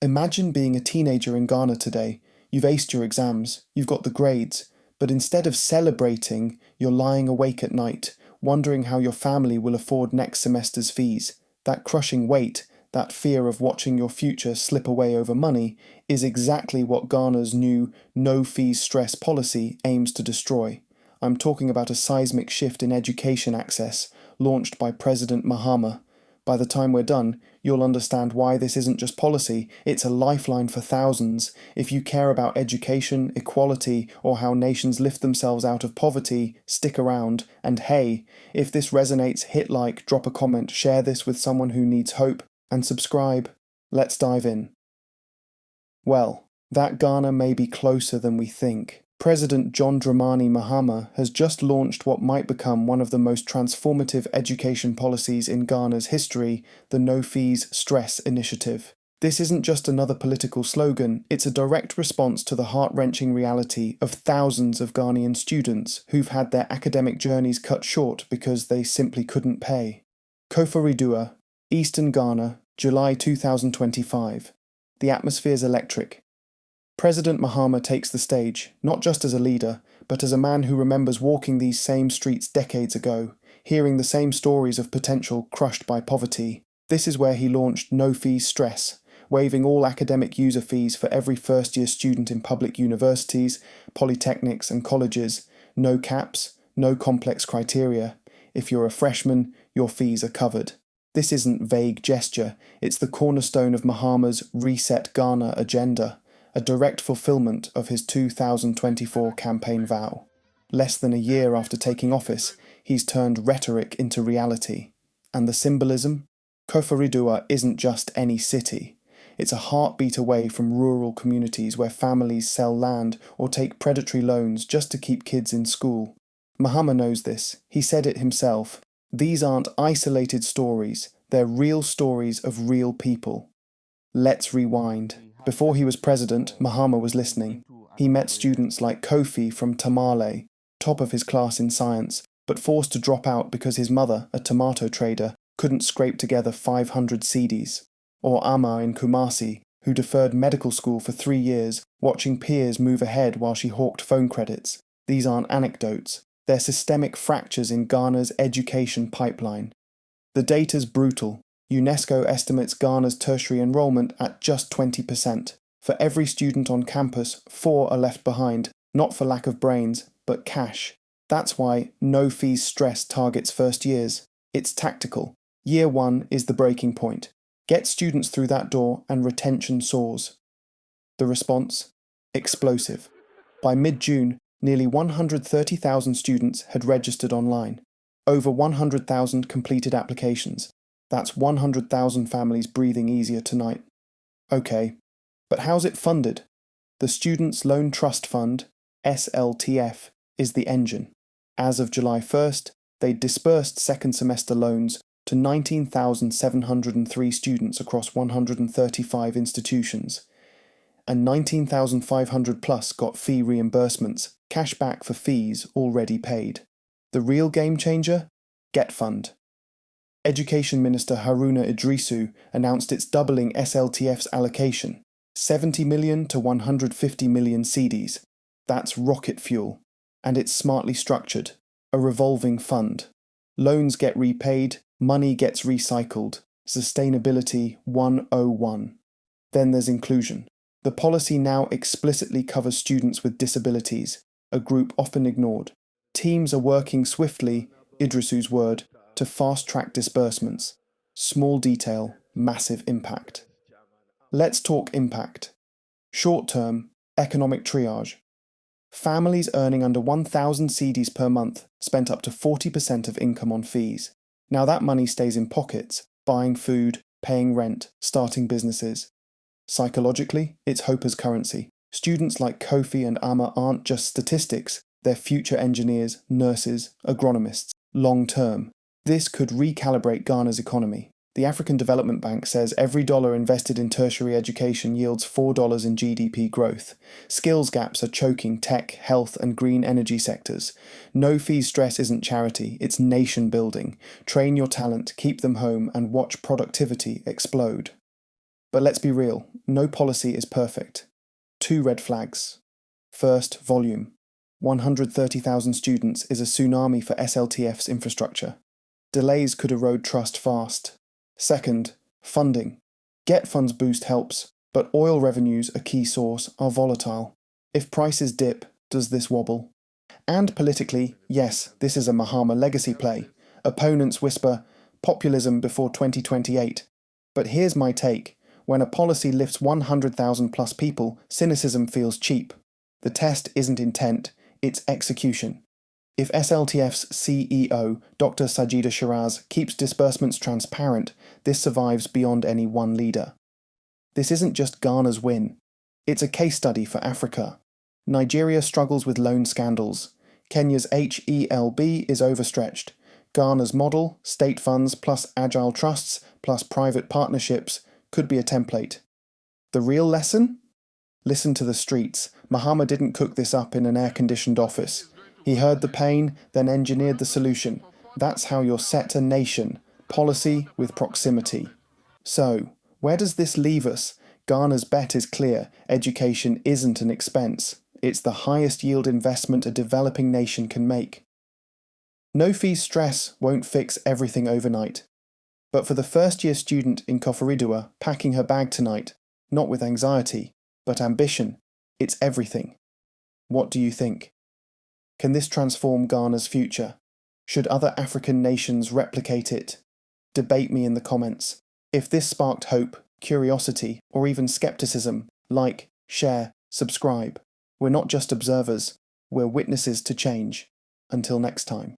Imagine being a teenager in Ghana today. You've aced your exams, you've got the grades, but instead of celebrating, you're lying awake at night, wondering how your family will afford next semester's fees. That crushing weight, that fear of watching your future slip away over money, is exactly what Ghana's new no-fees stress policy aims to destroy. I'm talking about a seismic shift in education access, launched by President Mahama. By the time we're done, you'll understand why this isn't just policy, it's a lifeline for thousands. If you care about education, equality, or how nations lift themselves out of poverty, stick around. And hey, if this resonates, hit like, drop a comment, share this with someone who needs hope, and subscribe. Let's dive in. Well, that Ghana may be closer than we think. President John Mahama has just launched what might become one of the most transformative education policies in Ghana's history, the No Fees Stress Initiative. This isn't just another political slogan, it's a direct response to the heart-wrenching reality of thousands of Ghanaian students who've had their academic journeys cut short because they simply couldn't pay. Koforidua, Eastern Ghana, July 2025. The atmosphere's electric. President Mahama takes the stage, not just as a leader, but as a man who remembers walking these same streets decades ago, hearing the same stories of potential crushed by poverty. This is where he launched No Fees Stress, waiving all academic user fees for every first-year student in public universities, polytechnics and colleges. No caps, no complex criteria. If you're a freshman, your fees are covered. This isn't vague gesture, it's the cornerstone of Mahama's Reset Ghana agenda, a direct fulfillment of his 2024 campaign vow. Less than a year after taking office, he's turned rhetoric into reality. And the symbolism? Koforidua isn't just any city. It's a heartbeat away from rural communities where families sell land or take predatory loans just to keep kids in school. Mahama knows this. He said it himself. These aren't isolated stories, they're real stories of real people. Let's rewind. Before he was president, Mahama was listening. He met students like Kofi from Tamale, top of his class in science, but forced to drop out because his mother, a tomato trader, couldn't scrape together 500 cedis. Or Amma in Kumasi, who deferred medical school for 3 years, watching peers move ahead while she hawked phone credits. These aren't anecdotes. They're systemic fractures in Ghana's education pipeline. The data's brutal. UNESCO estimates Ghana's tertiary enrollment at just 20%. For every student on campus, 4 are left behind, not for lack of brains, but cash. That's why no fees stress targets first years. It's tactical. Year 1 is the breaking point. Get students through that door and retention soars. The response? Explosive. By mid-June, nearly 130,000 students had registered online. Over 100,000 completed applications. That's 100,000 families breathing easier tonight. Okay, but how's it funded? The Students' Loan Trust Fund, SLTF, is the engine. As of July 1st, they'd disbursed second semester loans to 19,703 students across 135 institutions. And 19,500 plus got fee reimbursements, cash back for fees already paid. The real game changer? GETFund. Education Minister Haruna Idrisu announced it's doubling SLTF's allocation, 70 million to 150 million cedis. That's rocket fuel. And it's smartly structured, a revolving fund. Loans get repaid, money gets recycled. Sustainability 101. Then there's inclusion. The policy now explicitly covers students with disabilities, a group often ignored. Teams are working swiftly, Idrisu's word, to fast-track disbursements. Small detail, massive impact. Let's talk impact. Short-term, economic triage. Families earning under 1,000 cedis per month spent up to 40% of income on fees. Now that money stays in pockets, buying food, paying rent, starting businesses. Psychologically, it's hope as currency. Students like Kofi and Amma aren't just statistics, they're future engineers, nurses, agronomists, long-term. This could recalibrate Ghana's economy. The African Development Bank says every dollar invested in tertiary education yields $4 in GDP growth. Skills gaps are choking tech, health and green energy sectors. No fees stress isn't charity, it's nation building. Train your talent, keep them home and watch productivity explode. But let's be real, no policy is perfect. 2 red flags. First, volume. 130,000 students is a tsunami for SLTF's infrastructure. Delays could erode trust fast. Second, funding. GETFund's boost helps, but oil revenues, a key source, are volatile. If prices dip, does this wobble? And politically, yes, this is a Mahama legacy play. Opponents whisper, populism before 2028. But here's my take. When a policy lifts 100,000 plus people, cynicism feels cheap. The test isn't intent, it's execution. If SLTF's CEO, Dr. Sajida Shiraz, keeps disbursements transparent, this survives beyond any one leader. This isn't just Ghana's win. It's a case study for Africa. Nigeria struggles with loan scandals. Kenya's HELB is overstretched. Ghana's model, state funds plus agile trusts plus private partnerships, could be a template. The real lesson? Listen to the streets. Mahama didn't cook this up in an air-conditioned office. He heard the pain, then engineered the solution. That's how you're set a nation. Policy with proximity. So, where does this leave us? Ghana's bet is clear. Education isn't an expense. It's the highest yield investment a developing nation can make. No-fee stress won't fix everything overnight. But for the first-year student in Koforidua packing her bag tonight, not with anxiety, but ambition, it's everything. What do you think? Can this transform Ghana's future? Should other African nations replicate it? Debate me in the comments. If this sparked hope, curiosity, or even skepticism, like, share, subscribe. We're not just observers, we're witnesses to change. Until next time.